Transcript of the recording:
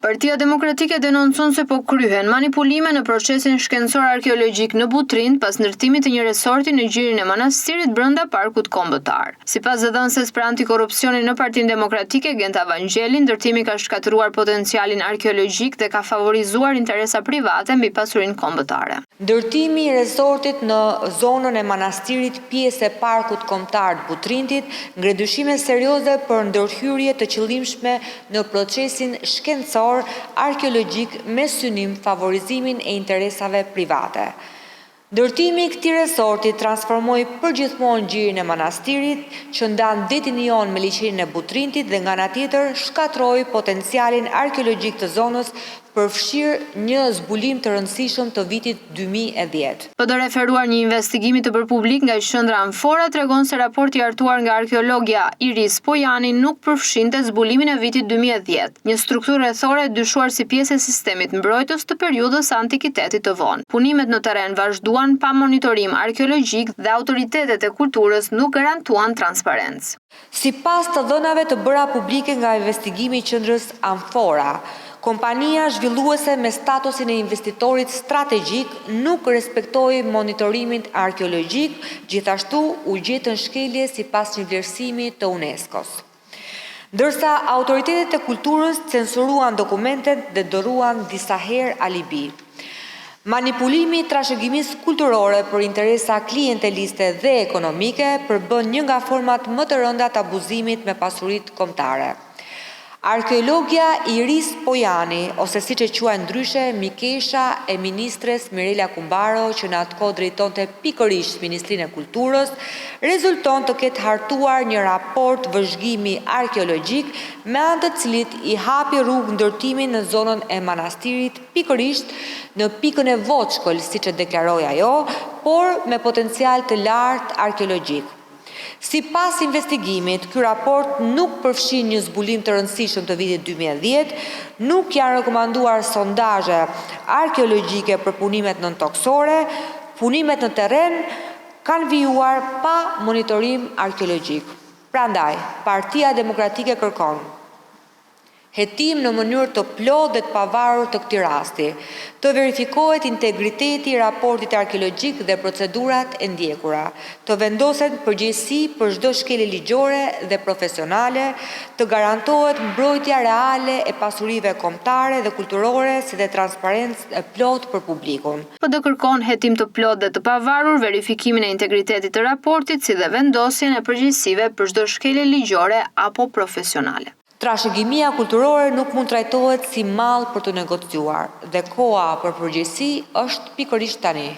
Partia Demokratike denoncon se po kryhen manipulime në procesin shkencor arkeologjik në Butrind pas ndërtimit të një resorti në gjirin e manastirit brenda parkut kombëtar. Sipas zëdhënëses për antikorrupsionin në Partinë Demokratike, Genta Vangjeli, ndërtimi ka shkatëruar potencialin arkeologjik dhe ka favorizuar interesa private mbi pasurinë kombëtare. Ndërtimi i resortit në zonën e manastirit, pjesë e parkut kombëtar të Butrindit, ngre dyshime serioze për ndërhyrje të qëllimshme në procesin shkencor arkeologjik me synim favorizimin e interesave private. Ndërtimi i këtij resorti transformoi përgjithmonë gjirin e manastirit, që ndan detin jon me liçenin e Butrindit dhe nga ana tjetër shkatërroi potencialin arkeologjik të zonës, përfshirë një zbulim të rëndësishëm të vitit 2010. Për të referuar një investigimi të bërë nga Qendra Amfora, tregon se raporti hartuar nga arkeologja Iris Pojani nuk përfshinte zbulimin e vitit 2010, një strukturë rrethore dyshuar si pjesë e sistemit mbrojtës të periudhës antikitetit të vonë. Punimet në terren vazhduan pa monitorim arkeologjik dhe autoritetet e kulturës nuk garantuan transparencë. Sipas të dhënave të bëra publike nga investigimi i Qendrës Amfora, kompania zhvilluese me statusin e investitorit strategjik nuk respektoi monitorimin arkeologjik, gjithashtu u gjetën shkelje sipas një vlerësimi të UNESCO-s. Ndërsa autoritetet e kulturës censuruan dokumentet dhe dëruan disa herë alibi. Manipulimi i trashëgimisë kulturore për interesa klienteliste dhe ekonomike përbën një nga format më të rënda të abuzimit me pasuritë kombëtare. Arkeologja Iris Pojani, ose siç e quajnë ndryshe Mikesha e ministres Mirela Kumbaro, që në atë kohë drejtonte pikërisht Ministrinë e Kulturës, rezulton të ketë hartuar një raport vëzhgimi arkeologjik me anë të cilit i hapi rrugë ndërtimin në zonën e manastirit pikërisht në pikën e Voçkël, siç e deklaroi ajo, por me potencial të lartë arkeologjik. Sipas investigimit, ky raport nuk përfshin një zbulim të rëndësishëm të vitit 2010, nuk janë rekomanduar sondazhe arkeologjike për punimet nëntoksore, punimet në terren kanë vijuar pa monitorim arkeologjik. Prandaj, Partia Demokratike kërkon hetim në mënyrë të plotë dhe të pavarur të këtij rasti, të verifikohet integriteti i raportit arkeologjik dhe procedurat e ndjekura, të vendoset përgjegjësi për çdo shkelje ligjore dhe profesionale, të garantohet mbrojtja reale e pasurive kombëtare dhe kulturore, si dhe transparencë e plotë për publikun. PD kërkon hetim të plotë dhe të pavarur, verifikimin e integritetit të raportit, si dhe vendosjen e përgjegjësive për çdo shkelje ligjore apo profesionale. Trashëgimia kulturore nuk mund trajtohet si mall për të negociuar dhe koha për përgjegjësi është pikërisht tani.